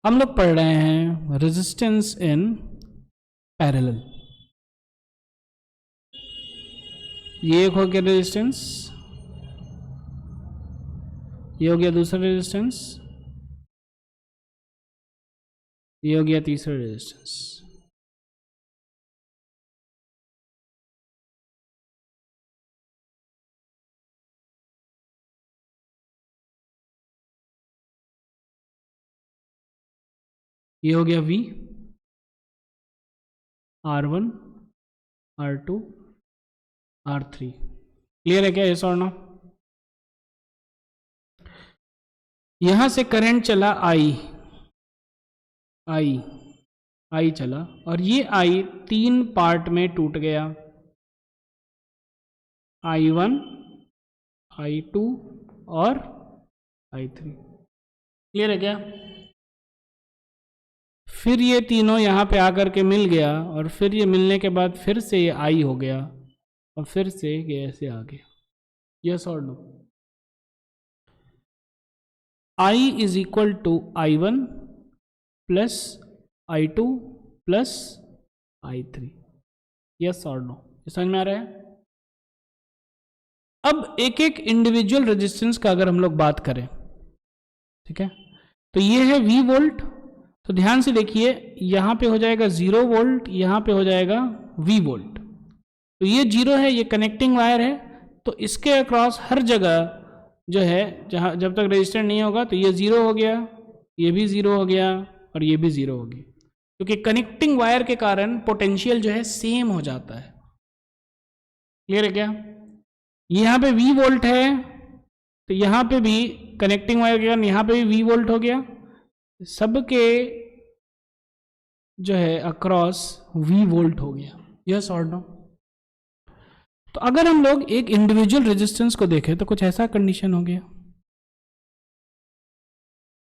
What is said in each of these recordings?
हम लोग पढ़ रहे हैं रेजिस्टेंस इन पैरेलल। ये एक हो गया रेजिस्टेंस, ये हो गया दूसरा रेजिस्टेंस, ये हो गया तीसरा रेजिस्टेंस। ये हो गया V, R1, R2, R3। Clear है क्या? यस और नो? यहां से करंट चला I चला, और ये I तीन पार्ट में टूट गया, I1, I2 और I3। क्लियर है क्या? फिर ये तीनों यहाँ पे आकर के मिल गया, और फिर ये मिलने के बाद फिर से ये I हो गया, और फिर से ये ऐसे आ गया। यस और no? I is equal to I1 plus I2 plus I3। Yes और नो? समझ में आ रहा है? अब एक एक इंडिविजुअल रेजिस्टेंस का अगर हम लोग बात करें, ठीक है, तो ये है V वोल्ट। तो ध्यान से देखिए, यहां पे हो जाएगा 0 वोल्ट, यहां पे हो जाएगा V वोल्ट। तो ये 0 है, ये कनेक्टिंग वायर है, तो इसके अक्रॉस हर जगह जो है, जहां जब तक रेजिस्टेंस नहीं होगा तो ये 0 हो गया, ये भी 0 हो गया, और ये भी 0 हो गया, क्योंकि कनेक्टिंग वायर के कारण पोटेंशियल जो है सेम हो जाता है। क्लियर है क्या? यहाँ पे V वोल्ट है, तो यहाँ पे भी कनेक्टिंग वायर के कारण यहाँ पे भी V वोल्ट हो गया, सबके जो है अक्रॉस V वोल्ट हो गया। यस और नो? तो अगर हम लोग एक इंडिविजुअल रेजिस्टेंस को देखें तो कुछ ऐसा कंडीशन हो गया,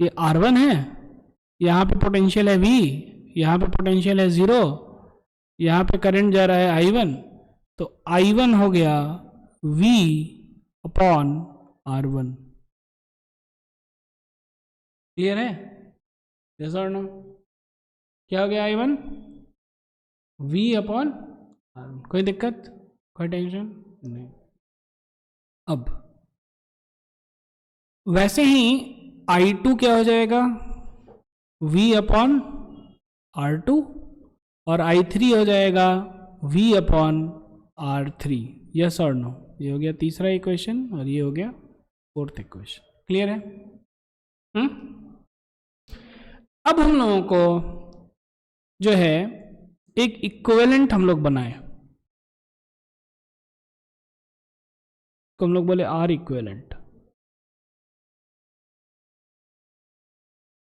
ये R1 है, यहाँ पे पोटेंशियल है V, यहाँ पे पोटेंशियल है 0, यहाँ पे करंट जा रहा है I1, तो I1 हो गया V अपॉन R1। क्लियर है? यस और नो? क्या हो गया? I1 V upon R1। कोई दिक्कत, कोई टेंशन नहीं। अब वैसे ही I2 क्या हो जाएगा? V अपॉन R2, और I3 हो जाएगा V अपॉन R3। यस और नो? ये हो गया तीसरा इक्वेशन, और ये हो गया फोर्थ इक्वेशन। क्लियर है? अब हम लोगों को जो है एक इक्विवेलेंट हम लोग बनाए, तो हम लोग बोले R इक्विवेलेंट।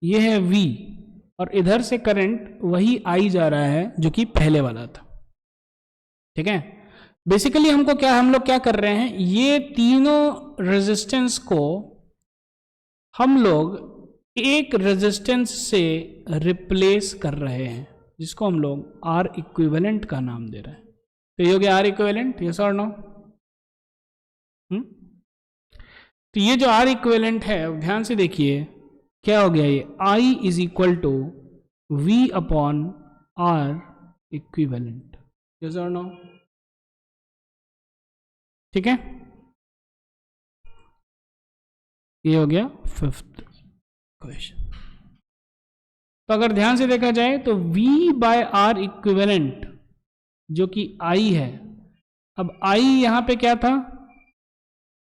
ये है V, और इधर से करंट वही I जा रहा है जो कि पहले वाला था। ठीक है? बेसिकली हम लोग क्या कर रहे हैं, ये तीनों रेजिस्टेंस को हम लोग एक रेजिस्टेंस से रिप्लेस कर रहे हैं, जिसको हम लोग R इक्विवेलेंट का नाम दे रहे हैं। तो ये हो गया R इक्विवेलेंट। यस और नो? तो ये जो R इक्विवेलेंट है, ध्यान से देखिए क्या हो गया, ये I is equal to V upon R equivalent. Yes और नो? ठीक है? ये हो गया फिफ्थ क्वेश्चन। तो अगर ध्यान से देखा जाए तो V बाय R इक्विवेलेंट जो कि I है, अब I यहां पे क्या था?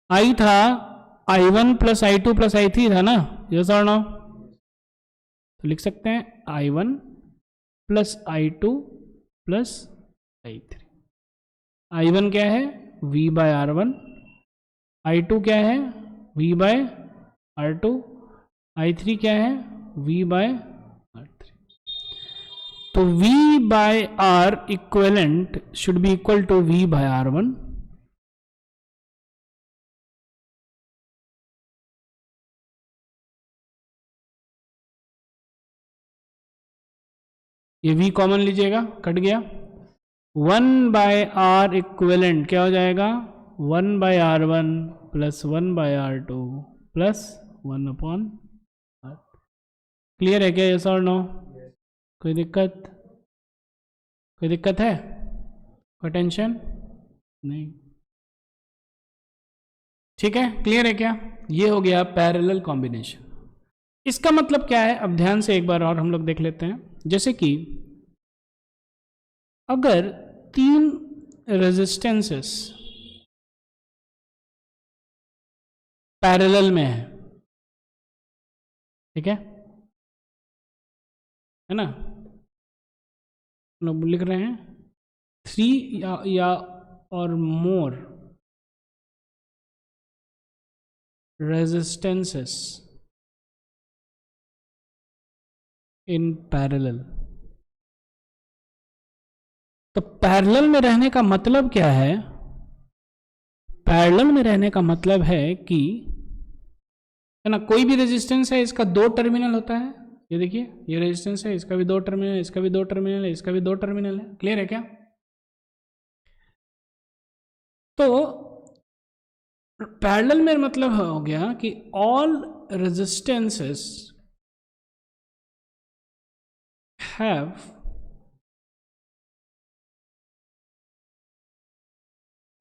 I था I1 plus I2 plus I3 था ना? यस और नो? तो लिख सकते हैं I1 plus I2 plus I3। I1 क्या है? V by R1। I2 क्या है? V bye R2। I3 क्या है? V by R3। तो V by R equivalent should be equal to V by R1। ये V कॉमन लीजिएगा, कट गया। 1 बाय R इक्विवेलेंट क्या हो जाएगा? 1 by R1 plus 1 by R2 plus 1 upon R। Clear है क्या? यस और नो? कोई दिक्कत? कोई दिक्कत है? कोई टेंशन नहीं? ठीक है, क्लियर है क्या? ये हो गया पैरेलल कॉम्बिनेशन। इसका मतलब क्या है, अब ध्यान से एक बार और हम लोग देख लेते हैं। जैसे कि अगर 3 रेजिस्टेंसेस पैरेलल में है, ठीक है ना? लोग लिख रहे हैं 3 या और मोर रेजिस्टेंसेस इन पैरेलल। तो पैरेलल में रहने का मतलब क्या है? पैरेलल में रहने का मतलब है कि, है ना, कोई भी रेजिस्टेंस है, इसका 2 टर्मिनल होता है। ये देखिए, ये रेजिस्टेंस है, इसका भी 2 टर्मिनल है, इसका भी 2 टर्मिनल है, इसका भी 2 टर्मिनल है। क्लियर है क्या? तो पैरेलल में मतलब हो गया कि all resistances have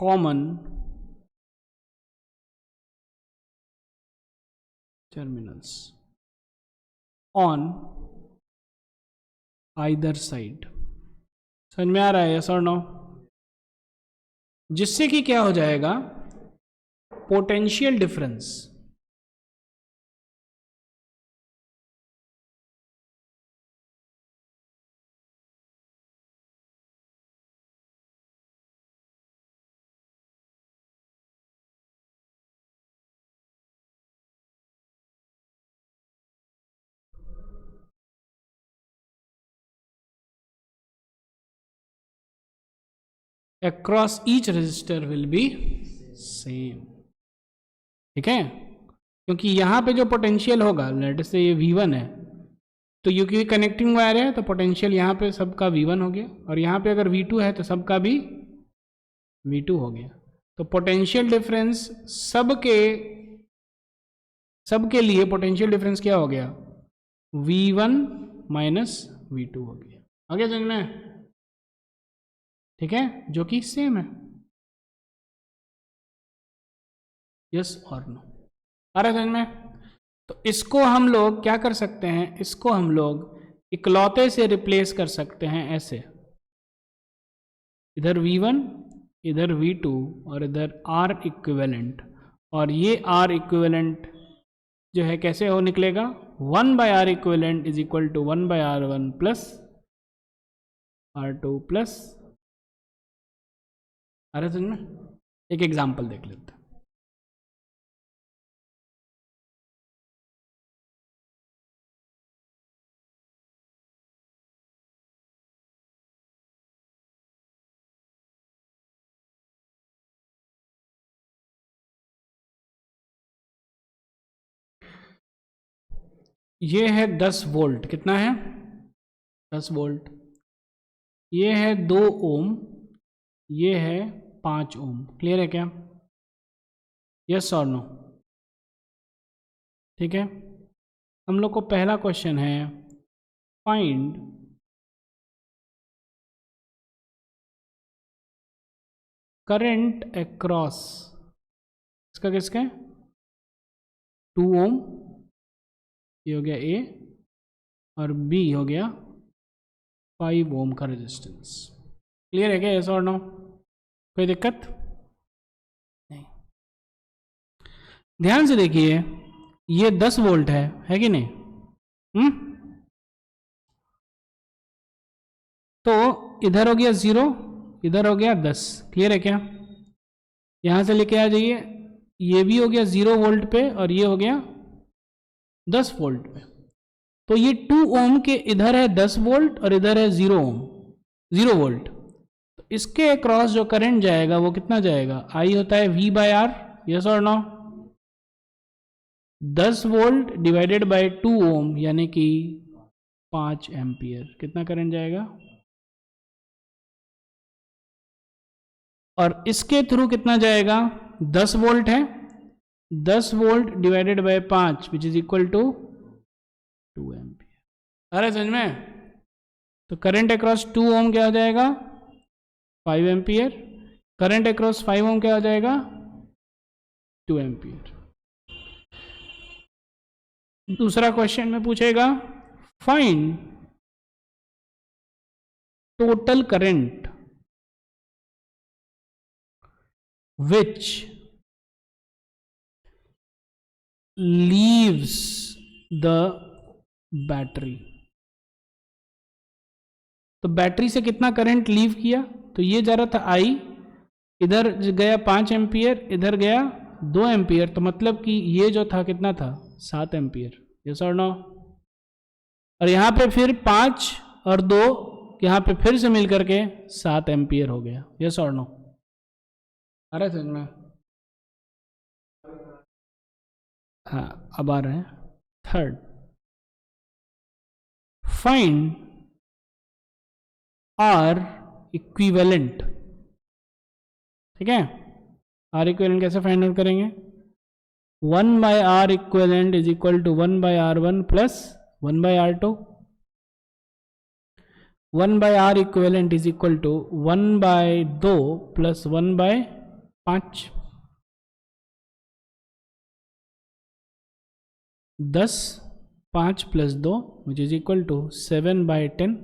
common terminals on either side. समझ में आ रहा है? यस और नो? जिससे कि क्या हो जाएगा, potential difference across each resistor will be same। ठीक है, क्योंकि यहां पे जो पोटेंशियल होगा, लेट से ये V1 है, तो क्योंकि कनेक्टिंग वायर है तो पोटेंशियल यहाँ पे सबका V1 हो गया, और यहाँ पे अगर V2 है तो सबका भी V2 हो गया। तो पोटेंशियल डिफरेंस सबके लिए पोटेंशियल डिफरेंस क्या हो गया? V1 माइनस V2 हो गया। आगे समझ में? ठीक है, जो कि सेम है। यस और नो? आ रहा है समझ में? तो इसको हम लोग क्या कर सकते हैं, इसको हम लोग इकलौते से रिप्लेस कर सकते हैं ऐसे, इधर V1 इधर V2 और इधर R इक्विवेलेंट, और ये R इक्विवेलेंट जो है कैसे हो निकलेगा? 1/R equivalent is equal to 1/R1 plus R2 plus. अरे समझ में? एक एग्जाम्पल देख लेते हैं। ये है 10 वोल्ट, कितना है? 10 वोल्ट। ये है 2 ओम, ये है 5 ओम। क्लियर है क्या? यस और नो? ठीक है, हम लोग को पहला क्वेश्चन है, फाइंड करंट अक्रॉस, इसका किसका है? 2 ओम, ये हो गया ए, और बी हो गया 5 ओम का रेजिस्टेंस। क्लियर है क्या? यस और नो? कोई दिक्कत नहीं? ध्यान से देखिए, ये 10 वोल्ट है कि नहीं? तो इधर हो गया 0, इधर हो गया 10। क्लियर है क्या? यहां से लेके आ जाइए, ये भी हो गया 0 वोल्ट पे और ये हो गया 10 वोल्ट पे। तो ये 2 ओम के इधर है 10 वोल्ट और इधर है 0 ओम, 0 वोल्ट। तो इसके अक्रॉस जो करंट जाएगा वो कितना जाएगा? आई होता है V/R। यस और नो? 10 वोल्ट डिवाइडेड बाय 2 ओम यानी कि 5 एम्पियर। कितना करंट जाएगा? और इसके थ्रू कितना जाएगा? 10 वोल्ट है, 10 volt divided by 5 which is equal to 2 ampere. अरे समझ में? तो करंट अक्रॉस 2 ओम क्या हो जाएगा? 5 एम्पियर। करंट अक्रॉस 5 ओम क्या हो जाएगा? 2 एम्पियर। दूसरा क्वेश्चन में पूछेगा find total current which leaves the battery। तो बैटरी से कितना करंट लीव किया? तो ये जा रहा था आई, इधर गया 5 एम्पियर, इधर गया 2 एम्पियर, तो मतलब कि ये जो था कितना था? 7 एम्पियर। यस और नो? और यहाँ पे फिर 5 और 2 यहाँ पे फिर से मिल करके 7 एम्पियर हो गया। यस और नो? आ रहा है समझ में? हाँ अब आ रहे हैं। Third, find R equivalent. ठीक है, आर इक्विवेलेंट कैसे फाइंड आउट करेंगे? 1 by R equivalent is equal to 1 by R one plus 1 by R two. 1 by R equivalent is equal to 1 by 2 plus 1 by 5। 10, 5 plus 2 which is equal to 7 by 10।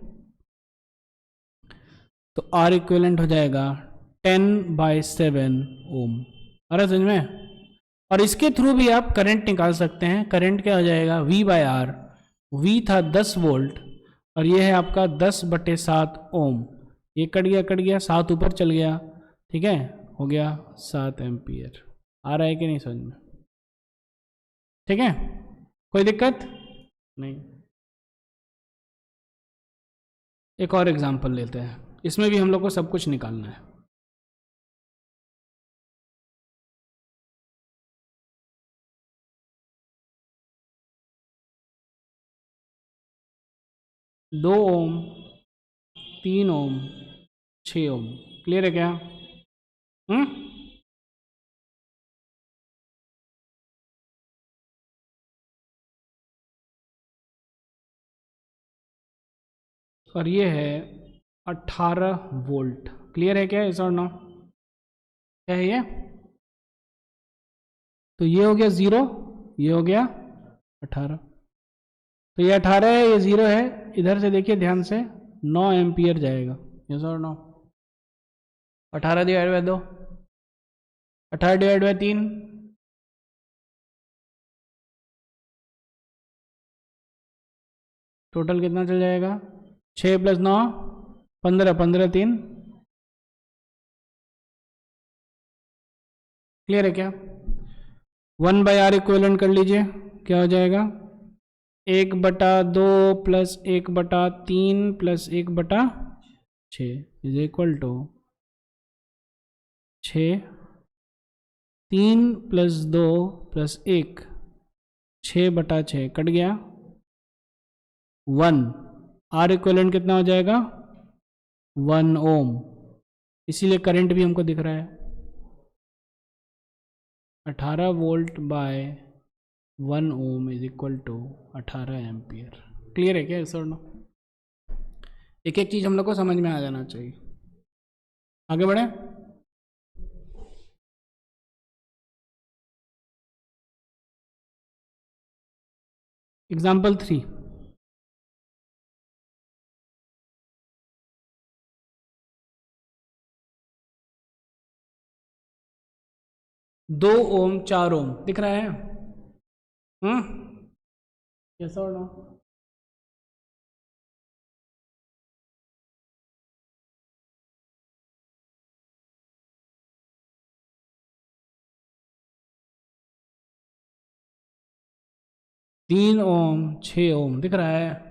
तो are equivalent हो जाएगा 10 bye 7 ओम। अरे समझ में? और इसके through भी आप करंट निकाल सकते हैं। करंट क्या हो जाएगा? V bye are. V था 10 वोल्ट और ये है आपका 10/7 ओम। ये कट गया 7 ऊपर चल गया। ठीक है, हो गया 7 एम्पियर। आ रहा है कि नहीं समझ में? ठीक है, कोई दिक्कत नहीं। एक और एग्जांपल लेते हैं, इसमें भी हम लोग को सब कुछ निकालना है। दो ओम, 3 ओम, 6 ओम। क्लियर है क्या? और ये है 18 वोल्ट। क्लियर है क्या? इस और नो? क्या है ये? तो ये हो गया 0, ये हो गया 18। तो ये 18 है, ये 0 है। इधर से देखिए ध्यान से, 9 एम्पियर जाएगा। यस और no? 18 divide by 2, 18 divide by 3, total कितना चल जाएगा? 6 प्लस 9 15, 15 3। क्लियर है क्या? 1 बाय आर इक्विवेलेंट कर लीजिए, क्या हो जाएगा? 1/2 plus 1/3 plus 1/6 is equal to 6। 3 plus 2 plus 1, 6/6 cut गया 1। आर इक्विवेलेंट कितना हो जाएगा? 1 ओम। इसीलिए करंट भी हमको दिख रहा है 18 volt by 1 ohm is equal to 18 ampere. Clear है क्या सर? नो? एक एक चीज हम लोग को समझ में आ जाना चाहिए। आगे बढ़े। एग्जाम्पल 3, 2 ओम 4 ओम दिख रहा है? यस और नो? 3 ओम 6 ओम दिख रहा है?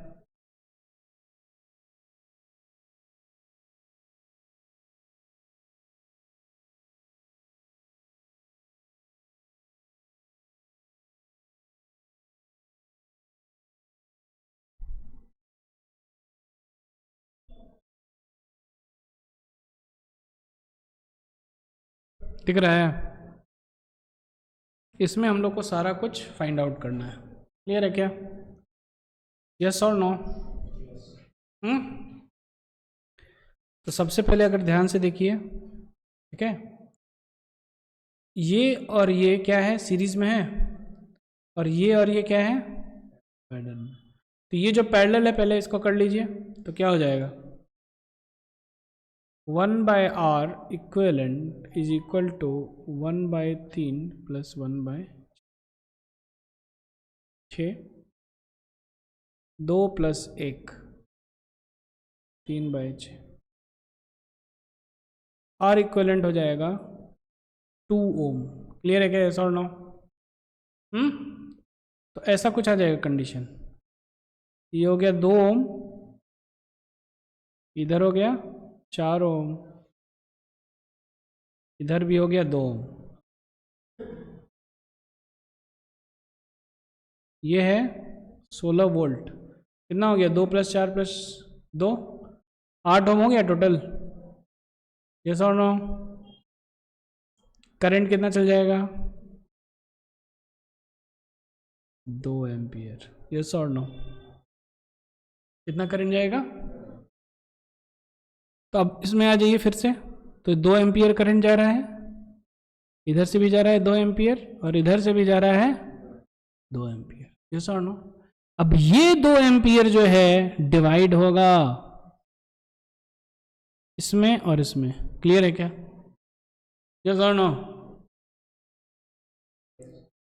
दिख रहा है? इसमें हम लोग को सारा कुछ फाइंड आउट करना है। क्लियर है क्या? यस और नो? तो सबसे पहले अगर ध्यान से देखिए, ठीक है, ये और ये क्या है, सीरीज में है, और ये क्या है, पैरेलल में। तो ये जो पैरेलल है पहले इसको कर लीजिए, तो क्या हो जाएगा, 1/r equivalent is equal to 1/3 plus 1/6, 2 plus 1 3/6, R equivalent हो जाएगा 2 ओम। क्लियर है क्या, ऐसा और नो? तो ऐसा कुछ आ जाएगा कंडीशन, ये हो गया 2 ओम, इधर हो गया 4 ओम, इधर भी हो गया 2 ओम। ये है 16 वोल्ट, कितना हो गया, 2 + 4 + 2 8 ओम हो गया टोटल। यस और नो? करंट कितना चल जाएगा, 2 एम्पियर। यस और नो? कितना करंट जाएगा, तो अब इसमें आ जाइए फिर से, तो 2 एम्पियर करंट जा रहा है, इधर से भी जा रहा है 2 एम्पियर, और इधर से भी जा रहा है 2 एम्पियर। यस और नो? अब ये 2 एम्पियर जो है डिवाइड होगा इसमें और इसमें। क्लियर है क्या? यस और नो?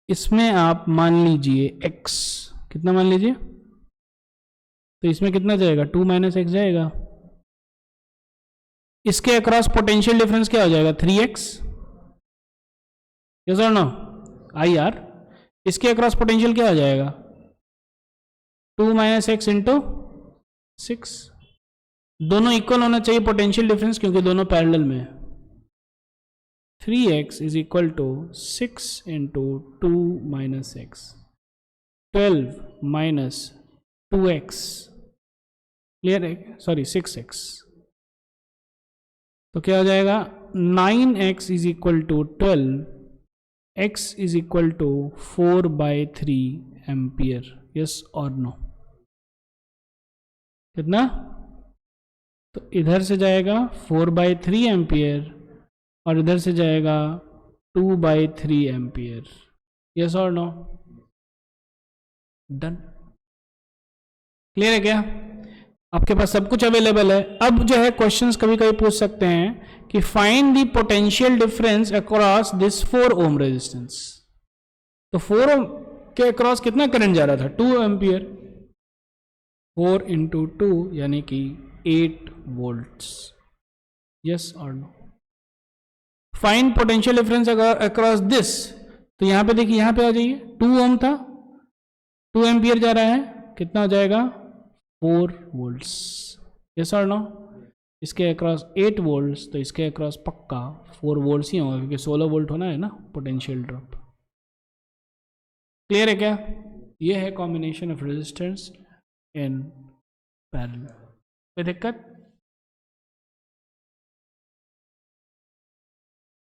इसमें आप मान लीजिए x, कितना मान लीजिए, तो इसमें कितना जाएगा, 2 - x जाएगा। इसके अक्रॉस पोटेंशियल डिफरेंस क्या हो जाएगा, 3x। यस और नो? IR। इसके अक्रॉस पोटेंशियल क्या हो जाएगा, 2 - x इंटू 6। दोनों इक्वल होना चाहिए पोटेंशियल डिफरेंस, क्योंकि दोनों पैरेलल में है। 3x is equal to 6 into 2 - x, 12 - 2x। Clear है? सॉरी 6x, तो क्या हो जाएगा, 9x is equal to 12, x is equal to 4/3 ampere. Yes और नो? कितना, तो इधर से जाएगा 4/3 एम्पियर और इधर से जाएगा 2/3 एम्पियर। यस और नो? डन। क्लियर है क्या? आपके पास सब कुछ अवेलेबल है। अब जो है क्वेश्चंस कभी कभी पूछ सकते हैं कि find the potential difference across this 4 ohm resistance. तो 4 ओम के अक्रॉस कितना करंट जा रहा था, 2 एम्पियर। 4 इंटू 2 यानी कि 8 वोल्ट्स। यस और no? Find potential difference across this, तो यहां पे देखिए, यहां पे आ जाइए, 2 ओम था, 2 एम्पियर जा रहा है, कितना हो जाएगा, 4 वोल्ट्स। यस और नो? इसके अक्रॉस 8 वोल्ट्स, तो इसके अक्रॉस पक्का 4 वोल्ट्स ही होगा, क्योंकि 16 वोल्ट होना है ना पोटेंशियल ड्रॉप। क्लियर है क्या? ये है combination of resistance in parallel. कोई दिक्कत?